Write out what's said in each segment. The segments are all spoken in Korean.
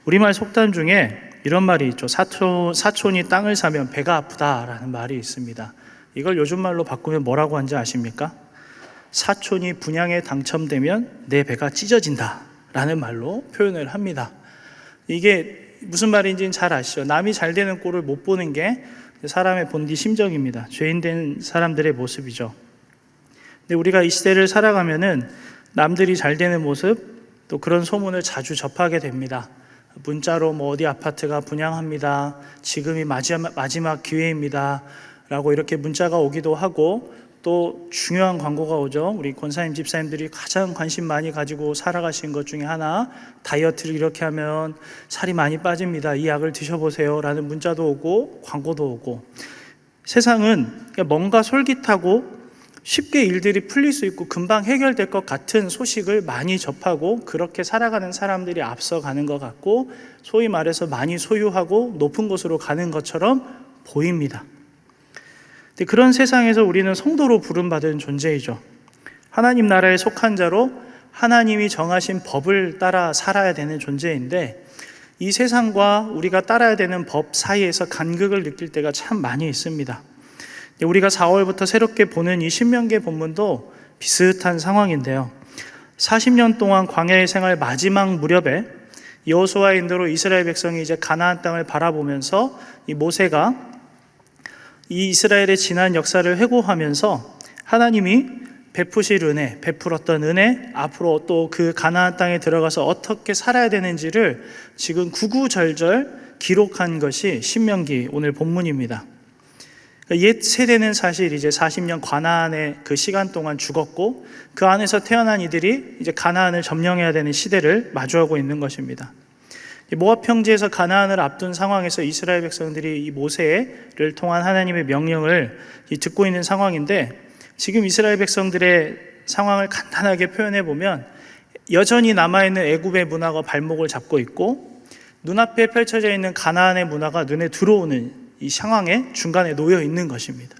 우리말 속담 중에 이런 말이 있죠. 사촌이 땅을 사면 배가 아프다라는 말이 있습니다. 이걸 요즘 말로 바꾸면 뭐라고 하는지 아십니까? 사촌이 분양에 당첨되면 내 배가 찢어진다 라는 말로 표현을 합니다. 이게 무슨 말인지는 잘 아시죠? 남이 잘 되는 꼴을 못 보는 게 사람의 본디 심정입니다. 죄인된 사람들의 모습이죠. 근데 우리가 이 시대를 살아가면은 남들이 잘 되는 모습, 또 그런 소문을 자주 접하게 됩니다. 문자로 어디 아파트가 분양합니다, 지금이 마지막 기회입니다 라고 이렇게 문자가 오기도 하고, 또 중요한 광고가 오죠. 우리 권사님 집사님들이 가장 관심 많이 가지고 살아가신 것 중에 하나, 다이어트를 이렇게 하면 살이 많이 빠집니다, 이 약을 드셔보세요 라는 문자도 오고 광고도 오고. 세상은 뭔가 솔깃하고 쉽게 일들이 풀릴 수 있고 금방 해결될 것 같은 소식을 많이 접하고 그렇게 살아가는 사람들이 앞서가는 것 같고, 소위 말해서 많이 소유하고 높은 곳으로 가는 것처럼 보입니다. 근데 그런 세상에서 우리는 성도로 부름받은 존재이죠. 하나님 나라에 속한 자로 하나님이 정하신 법을 따라 살아야 되는 존재인데, 이 세상과 우리가 따라야 되는 법 사이에서 간극을 느낄 때가 참 많이 있습니다. 우리가 4월부터 새롭게 보는 이 신명기 본문도 비슷한 상황인데요. 40년 동안 광야의 생활 마지막 무렵에 여호수아의 인도로 이스라엘 백성이 이제 가나안 땅을 바라보면서 이 모세가 이 이스라엘의 지난 역사를 회고하면서 하나님이 베푸실 은혜, 베풀었던 은혜, 앞으로 또 그 가나안 땅에 들어가서 어떻게 살아야 되는지를 지금 구구절절 기록한 것이 신명기 오늘 본문입니다. 옛 세대는 사실 이제 40년 가나안의 그 시간 동안 죽었고, 그 안에서 태어난 이들이 이제 가나안을 점령해야 되는 시대를 마주하고 있는 것입니다. 모압 평지에서 가나안을 앞둔 상황에서 이스라엘 백성들이 이 모세를 통한 하나님의 명령을 듣고 있는 상황인데, 지금 이스라엘 백성들의 상황을 간단하게 표현해 보면 여전히 남아있는 애굽의 문화가 발목을 잡고 있고, 눈앞에 펼쳐져 있는 가나안의 문화가 눈에 들어오는 이 상황에 중간에 놓여 있는 것입니다.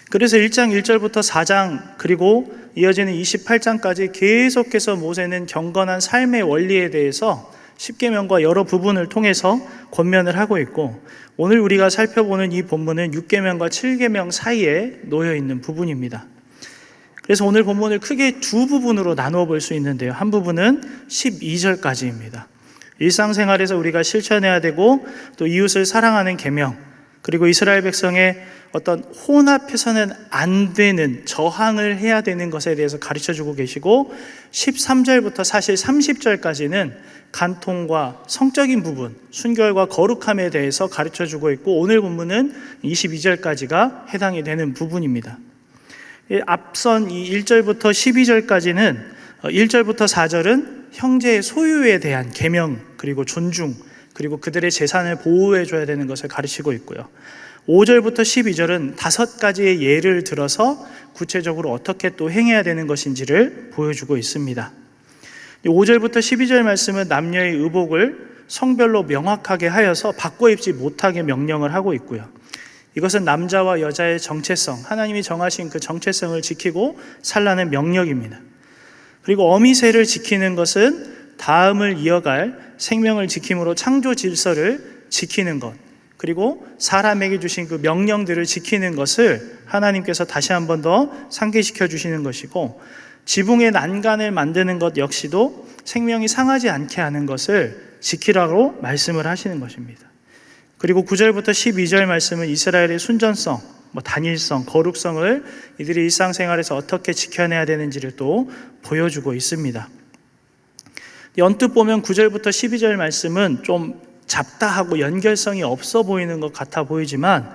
그래서 1장 1절부터 4장 그리고 이어지는 28장까지 계속해서 모세는 경건한 삶의 원리에 대해서 십계명과 여러 부분을 통해서 권면을 하고 있고, 오늘 우리가 살펴보는 이 본문은 6계명과 7계명 사이에 놓여 있는 부분입니다. 그래서 오늘 본문을 크게 두 부분으로 나누어 볼 수 있는데요. 한 부분은 12절까지입니다. 일상생활에서 우리가 실천해야 되고 또 이웃을 사랑하는 계명, 그리고 이스라엘 백성의 어떤 혼합해서는 안 되는 저항을 해야 되는 것에 대해서 가르쳐주고 계시고, 13절부터 사실 30절까지는 간통과 성적인 부분, 순결과 거룩함에 대해서 가르쳐주고 있고, 오늘 본문은 22절까지가 해당이 되는 부분입니다. 앞선 이 1절부터 12절까지는 1절부터 4절은 형제의 소유에 대한 계명, 그리고 존중, 그리고 그들의 재산을 보호해 줘야 되는 것을 가르치고 있고요. 5절부터 12절은 5가지의 예를 들어서 구체적으로 어떻게 또 행해야 되는 것인지를 보여주고 있습니다. 5절부터 12절 말씀은 남녀의 의복을 성별로 명확하게 하여서 바꿔 입지 못하게 명령을 하고 있고요. 이것은 남자와 여자의 정체성, 하나님이 정하신 그 정체성을 지키고 살라는 명령입니다. 그리고 어미새를 지키는 것은 다음을 이어갈 생명을 지킴으로 창조 질서를 지키는 것, 그리고 사람에게 주신 그 명령들을 지키는 것을 하나님께서 다시 한 번 더 상기시켜 주시는 것이고, 지붕의 난간을 만드는 것 역시도 생명이 상하지 않게 하는 것을 지키라고 말씀을 하시는 것입니다. 그리고 9절부터 12절 말씀은 이스라엘의 순전성, 단일성, 거룩성을 이들이 일상생활에서 어떻게 지켜내야 되는지를 또 보여주고 있습니다. 언뜻 보면 9절부터 12절 말씀은 좀 잡다하고 연결성이 없어 보이는 것 같아 보이지만,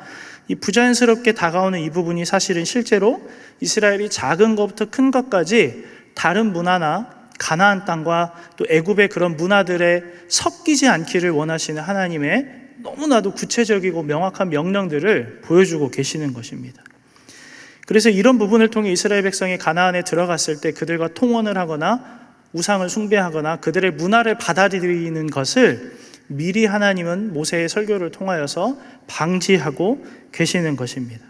이 부자연스럽게 다가오는 이 부분이 사실은 실제로 이스라엘이 작은 것부터 큰 것까지 다른 문화나 가나안 땅과 또 애굽의 그런 문화들에 섞이지 않기를 원하시는 하나님의 너무나도 구체적이고 명확한 명령들을 보여주고 계시는 것입니다. 그래서 이런 부분을 통해 이스라엘 백성이 가나안에 들어갔을 때 그들과 통혼을 하거나 우상을 숭배하거나 그들의 문화를 받아들이는 것을 미리 하나님은 모세의 설교를 통하여서 방지하고 계시는 것입니다.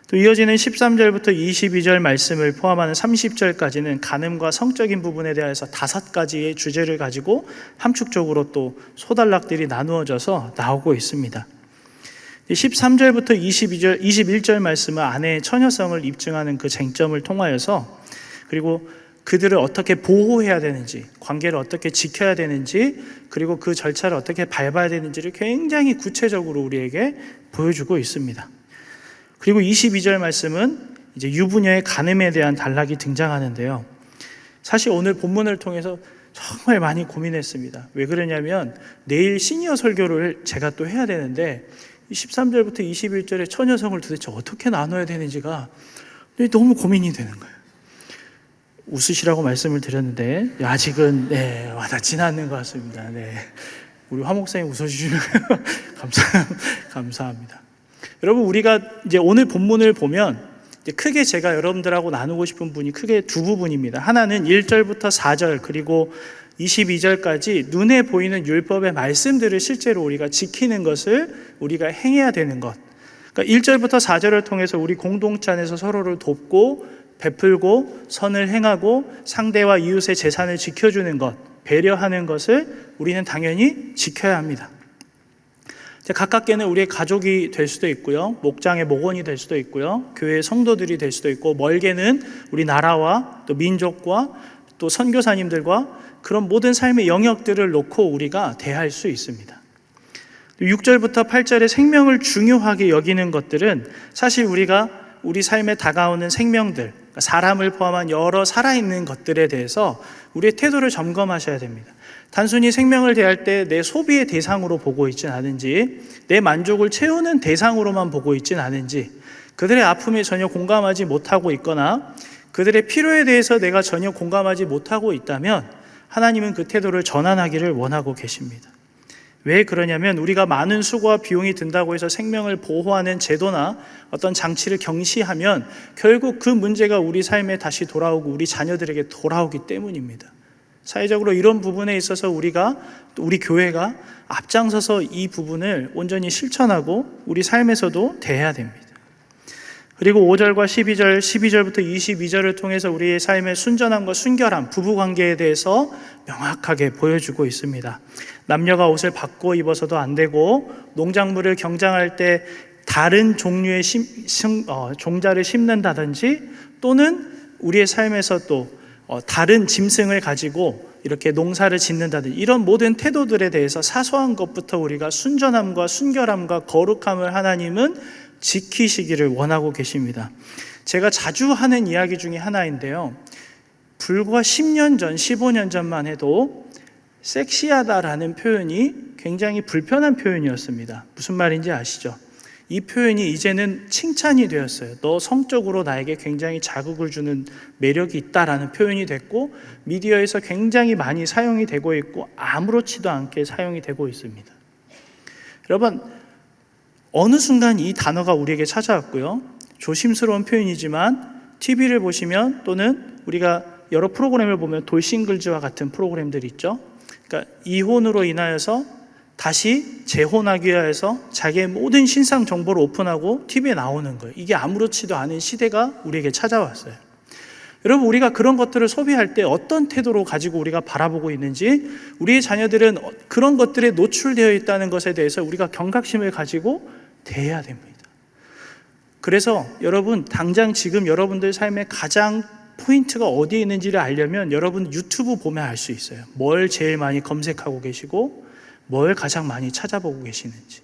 또 이어지는 13절부터 22절 말씀을 포함하는 30절까지는 간음과 성적인 부분에 대해서 5가지의 주제를 가지고 함축적으로 또 소단락들이 나누어져서 나오고 있습니다. 13절부터 21절 말씀은 아내의 처녀성을 입증하는 그 쟁점을 통하여서, 그리고 그들을 어떻게 보호해야 되는지, 관계를 어떻게 지켜야 되는지, 그리고 그 절차를 어떻게 밟아야 되는지를 굉장히 구체적으로 우리에게 보여주고 있습니다. 그리고 22절 말씀은 이제 유부녀의 간음에 대한 단락이 등장하는데요. 사실 오늘 본문을 통해서 정말 많이 고민했습니다. 왜 그러냐면 내일 시니어 설교를 제가 또 해야 되는데 13절부터 21절의 처녀성을 도대체 어떻게 나눠야 되는지가 너무 고민이 되는 거예요. 웃으시라고 말씀을 드렸는데 아직은 와닿지는 않는 것 같습니다. 우리 화 목사님 웃어주시면 감사합니다. 여러분, 우리가 이제 오늘 본문을 보면 이제 크게 제가 여러분들하고 나누고 싶은 부분이 크게 두 부분입니다. 하나는 1절부터 4절 그리고 22절까지 눈에 보이는 율법의 말씀들을 실제로 우리가 지키는 것을 우리가 행해야 되는 것. 그러니까 1절부터 4절을 통해서 우리 공동체 안에서 서로를 돕고 베풀고 선을 행하고 상대와 이웃의 재산을 지켜주는 것, 배려하는 것을 우리는 당연히 지켜야 합니다. 가깝게는 우리의 가족이 될 수도 있고요, 목장의 목원이 될 수도 있고요, 교회의 성도들이 될 수도 있고, 멀게는 우리 나라와 또 민족과 또 선교사님들과 그런 모든 삶의 영역들을 놓고 우리가 대할 수 있습니다. 6절부터 8절의 생명을 중요하게 여기는 것들은 사실 우리가 우리 삶에 다가오는 생명들, 사람을 포함한 여러 살아있는 것들에 대해서 우리의 태도를 점검하셔야 됩니다. 단순히 생명을 대할 때 내 소비의 대상으로 보고 있진 않은지, 내 만족을 채우는 대상으로만 보고 있진 않은지, 그들의 아픔에 전혀 공감하지 못하고 있거나 그들의 필요에 대해서 내가 전혀 공감하지 못하고 있다면 하나님은 그 태도를 전환하기를 원하고 계십니다. 왜 그러냐면 우리가 많은 수고와 비용이 든다고 해서 생명을 보호하는 제도나 어떤 장치를 경시하면 결국 그 문제가 우리 삶에 다시 돌아오고 우리 자녀들에게 돌아오기 때문입니다. 사회적으로 이런 부분에 있어서 우리가, 또 우리 교회가 앞장서서 이 부분을 온전히 실천하고 우리 삶에서도 대해야 됩니다. 그리고 5절과 12절, 12절부터 22절을 통해서 우리의 삶의 순전함과 순결함, 부부관계에 대해서 명확하게 보여주고 있습니다. 남녀가 옷을 바꿔 입어서도 안 되고, 농작물을 경작할 때 다른 종류의 종자를 심는다든지, 또는 우리의 삶에서 또 다른 짐승을 가지고 이렇게 농사를 짓는다든지, 이런 모든 태도들에 대해서 사소한 것부터 우리가 순전함과 순결함과 거룩함을 하나님은 지키시기를 원하고 계십니다. 제가 자주 하는 이야기 중에 하나인데요, 불과 10년 전, 15년 전만 해도 섹시하다라는 표현이 굉장히 불편한 표현이었습니다. 무슨 말인지 아시죠? 이 표현이 이제는 칭찬이 되었어요. 너 성적으로 나에게 굉장히 자극을 주는 매력이 있다라는 표현이 됐고, 미디어에서 굉장히 많이 사용이 되고 있고, 아무렇지도 않게 사용이 되고 있습니다. 여러분, 어느 순간 이 단어가 우리에게 찾아왔고요, 조심스러운 표현이지만 TV를 보시면, 또는 우리가 여러 프로그램을 보면 돌싱글즈와 같은 프로그램들이 있죠. 그러니까 이혼으로 인하여서 다시 재혼하기 위해서 자기의 모든 신상 정보를 오픈하고 TV에 나오는 거예요. 이게 아무렇지도 않은 시대가 우리에게 찾아왔어요. 여러분, 우리가 그런 것들을 소비할 때 어떤 태도로 가지고 우리가 바라보고 있는지, 우리의 자녀들은 그런 것들에 노출되어 있다는 것에 대해서 우리가 경각심을 가지고 대해야 됩니다. 그래서 여러분, 당장 지금 여러분들 삶의 가장 포인트가 어디에 있는지를 알려면 여러분 유튜브 보면 알 수 있어요. 뭘 제일 많이 검색하고 계시고 뭘 가장 많이 찾아보고 계시는지.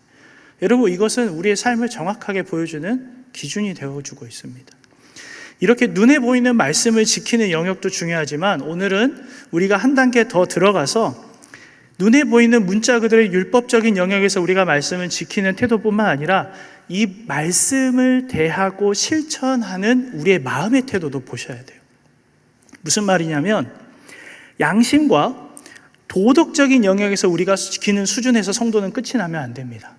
여러분, 이것은 우리의 삶을 정확하게 보여주는 기준이 되어주고 있습니다. 이렇게 눈에 보이는 말씀을 지키는 영역도 중요하지만, 오늘은 우리가 한 단계 더 들어가서 눈에 보이는 문자 그들의 율법적인 영역에서 우리가 말씀을 지키는 태도뿐만 아니라 이 말씀을 대하고 실천하는 우리의 마음의 태도도 보셔야 돼요. 무슨 말이냐면, 양심과 도덕적인 영역에서 우리가 지키는 수준에서 성도는 끝이 나면 안 됩니다.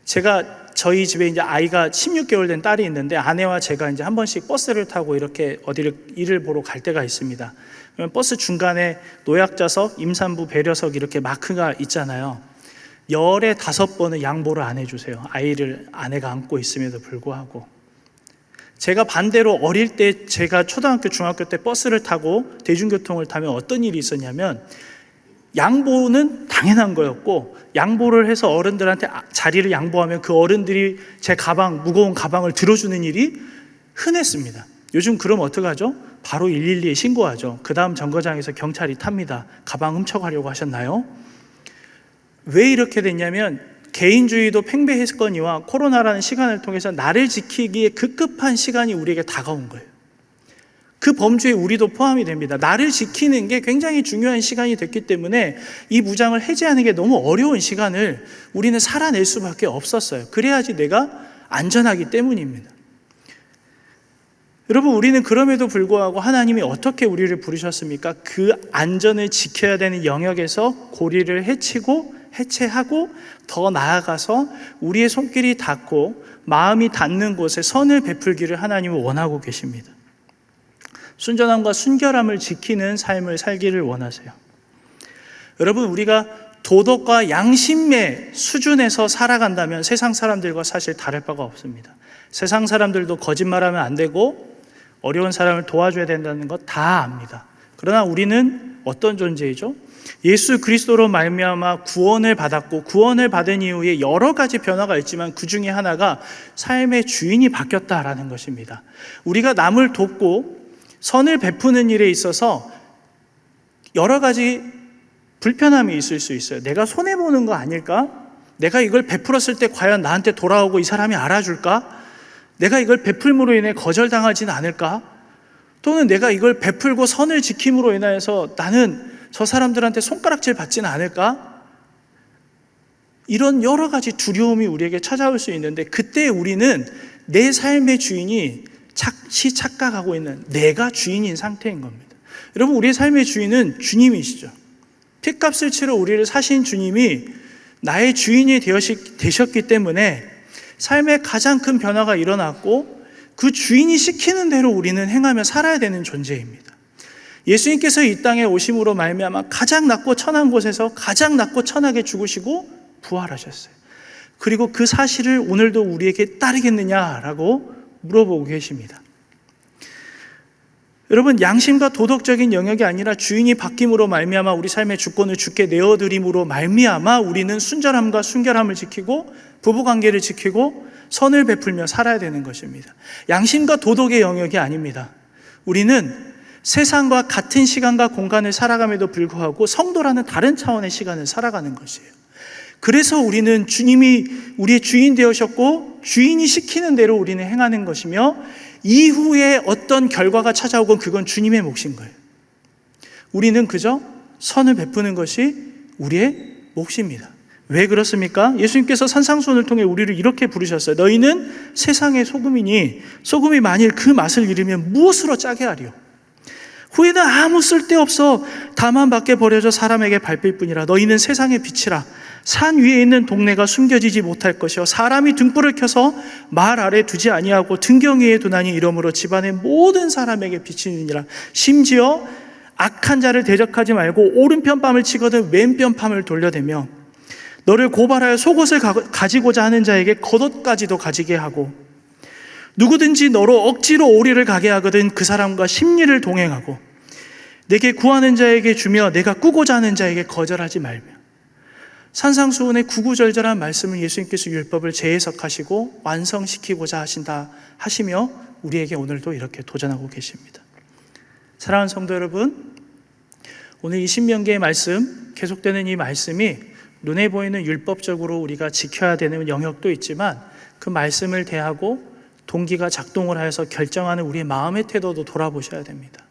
제가 저희 집에 이제 아이가 16개월 된 딸이 있는데, 아내와 제가 이제 한 번씩 버스를 타고 이렇게 어디를 일을 보러 갈 때가 있습니다. 그러면 버스 중간에 노약자석, 임산부 배려석 이렇게 마크가 있잖아요. 열에 5번은 양보를 안 해주세요. 아이를 아내가 안고 있음에도 불구하고. 제가 반대로 어릴 때 제가 초등학교, 중학교 때 버스를 타고 대중교통을 타면 어떤 일이 있었냐면 양보는 당연한 거였고 양보를 해서 어른들한테 자리를 양보하면 그 어른들이 제 가방, 무거운 가방을 들어주는 일이 흔했습니다. 요즘 그럼 어떡하죠? 바로 112에 신고하죠. 그 다음 정거장에서 경찰이 탑니다. 가방 훔쳐가려고 하셨나요? 왜 이렇게 됐냐면 개인주의도 팽배했거니와 코로나라는 시간을 통해서 나를 지키기에 급급한 시간이 우리에게 다가온 거예요. 그 범주에 우리도 포함이 됩니다. 나를 지키는 게 굉장히 중요한 시간이 됐기 때문에 이 무장을 해제하는 게 너무 어려운 시간을 우리는 살아낼 수밖에 없었어요. 그래야지 내가 안전하기 때문입니다. 여러분, 우리는 그럼에도 불구하고 하나님이 어떻게 우리를 부르셨습니까? 그 안전을 지켜야 되는 영역에서 고리를 해체하고 더 나아가서 우리의 손길이 닿고 마음이 닿는 곳에 선을 베풀기를 하나님은 원하고 계십니다. 순전함과 순결함을 지키는 삶을 살기를 원하세요. 여러분, 우리가 도덕과 양심의 수준에서 살아간다면 세상 사람들과 사실 다를 바가 없습니다. 세상 사람들도 거짓말하면 안 되고 어려운 사람을 도와줘야 된다는 것 다 압니다. 그러나 우리는 어떤 존재이죠? 예수 그리스도로 말미암아 구원을 받았고 구원을 받은 이후에 여러 가지 변화가 있지만 그 중에 하나가 삶의 주인이 바뀌었다라는 것입니다. 우리가 남을 돕고 선을 베푸는 일에 있어서 여러 가지 불편함이 있을 수 있어요. 내가 손해보는 거 아닐까? 내가 이걸 베풀었을 때 과연 나한테 돌아오고 이 사람이 알아줄까? 내가 이걸 베풀므로 인해 거절당하지는 않을까? 또는 내가 이걸 베풀고 선을 지킴으로 인하여서 나는 저 사람들한테 손가락질 받지는 않을까? 이런 여러 가지 두려움이 우리에게 찾아올 수 있는데 그때 우리는 내 삶의 주인이 착각하고 있는 내가 주인인 상태인 겁니다. 여러분, 우리의 삶의 주인은 주님이시죠. 핏값을 치러 우리를 사신 주님이 나의 주인이 되셨기 때문에 삶에 가장 큰 변화가 일어났고 그 주인이 시키는 대로 우리는 행하며 살아야 되는 존재입니다. 예수님께서 이 땅에 오심으로 말미암아 가장 낮고 천한 곳에서 가장 낮고 천하게 죽으시고 부활하셨어요. 그리고 그 사실을 오늘도 우리에게 따르겠느냐라고 물어보고 계십니다. 여러분, 양심과 도덕적인 영역이 아니라 주인이 바뀜으로 말미암아 우리 삶의 주권을 주께 내어드림으로 말미암아 우리는 순전함과 순결함을 지키고 부부관계를 지키고 선을 베풀며 살아야 되는 것입니다. 양심과 도덕의 영역이 아닙니다. 우리는 세상과 같은 시간과 공간을 살아감에도 불구하고 성도라는 다른 차원의 시간을 살아가는 것이에요. 그래서 우리는 주님이 우리의 주인 되셨고 주인이 시키는 대로 우리는 행하는 것이며 이후에 어떤 결과가 찾아오건 그건 주님의 몫인 거예요. 우리는 그저 선을 베푸는 것이 우리의 몫입니다. 왜 그렇습니까? 예수님께서 산상수훈을 통해 우리를 이렇게 부르셨어요. 너희는 세상의 소금이니 소금이 만일 그 맛을 잃으면 무엇으로 짜게 하리요? 후에는 아무 쓸데없어 다만 밖에 버려져 사람에게 밟힐 뿐이라. 너희는 세상의 빛이라. 산 위에 있는 동네가 숨겨지지 못할 것이요 사람이 등불을 켜서 말 아래 두지 아니하고 등경 위에 두나니 이러므로 집안의 모든 사람에게 비치느니라. 심지어 악한 자를 대적하지 말고 오른편 뺨을 치거든 왼편 뺨을 돌려대며 너를 고발하여 속옷을 가지고자 하는 자에게 겉옷까지도 가지게 하고 누구든지 너로 억지로 오리를 가게 하거든 그 사람과 심리를 동행하고 내게 구하는 자에게 주며 내가 꾸고자 하는 자에게 거절하지 말며. 산상수훈의 구구절절한 말씀을 예수님께서 율법을 재해석하시고 완성시키고자 하시며 우리에게 오늘도 이렇게 도전하고 계십니다. 사랑하는 성도 여러분, 오늘 이 신명기의 말씀, 계속되는 이 말씀이 눈에 보이는 율법적으로 우리가 지켜야 되는 영역도 있지만 그 말씀을 대하고 동기가 작동을 하여서 결정하는 우리의 마음의 태도도 돌아보셔야 됩니다.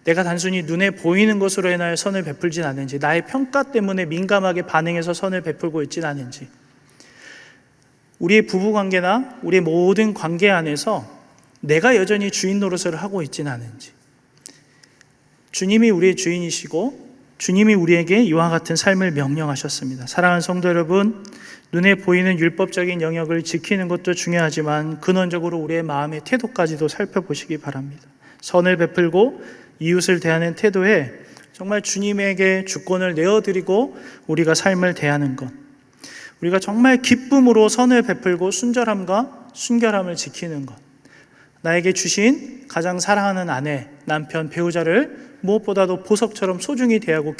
내가 단순히 눈에 보이는 것으로 인하여 선을 베풀진 않는지, 나의 평가 때문에 민감하게 반응해서 선을 베풀고 있진 않은지, 우리의 부부관계나 우리의 모든 관계 안에서 내가 여전히 주인 노릇을 하고 있진 않은지, 주님이 우리의 주인이시고 주님이 우리에게 이와 같은 삶을 명령하셨습니다. 사랑하는 성도 여러분, 눈에 보이는 율법적인 영역을 지키는 것도 중요하지만 근원적으로 우리의 마음의 태도까지도 살펴보시기 바랍니다. 선을 베풀고 이웃을 대하는 태도에 정말 주님에게 주권을 내어드리고 우리가 삶을 대하는 것, 우리가 정말 기쁨으로 선을 베풀고 순절함과 순결함을 지키는 것, 나에게 주신 가장 사랑하는 아내, 남편, 배우자를 무엇보다도 보석처럼 소중히 대하고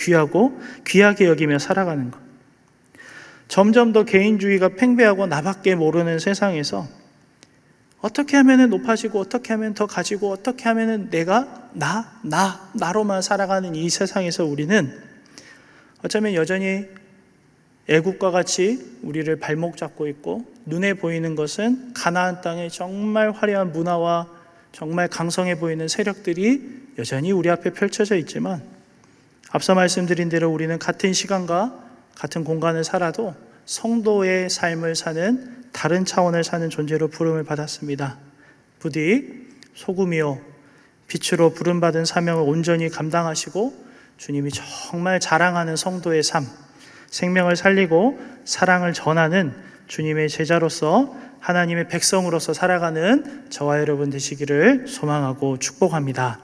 귀하게 여기며 살아가는 것. 점점 더 개인주의가 팽배하고 나밖에 모르는 세상에서 어떻게 하면 높아지고 어떻게 하면 더 가지고 어떻게 하면 내가 나로만 살아가는 이 세상에서 우리는 어쩌면 여전히 애국과 같이 우리를 발목 잡고 있고, 눈에 보이는 것은 가나안 땅의 정말 화려한 문화와 정말 강성해 보이는 세력들이 여전히 우리 앞에 펼쳐져 있지만, 앞서 말씀드린 대로 우리는 같은 시간과 같은 공간을 살아도 성도의 삶을 사는 다른 차원을 사는 존재로 부름을 받았습니다. 부디 소금이요 빛으로 부름받은 사명을 온전히 감당하시고 주님이 정말 자랑하는 성도의 삶, 생명을 살리고 사랑을 전하는 주님의 제자로서 하나님의 백성으로서 살아가는 저와 여러분 되시기를 소망하고 축복합니다.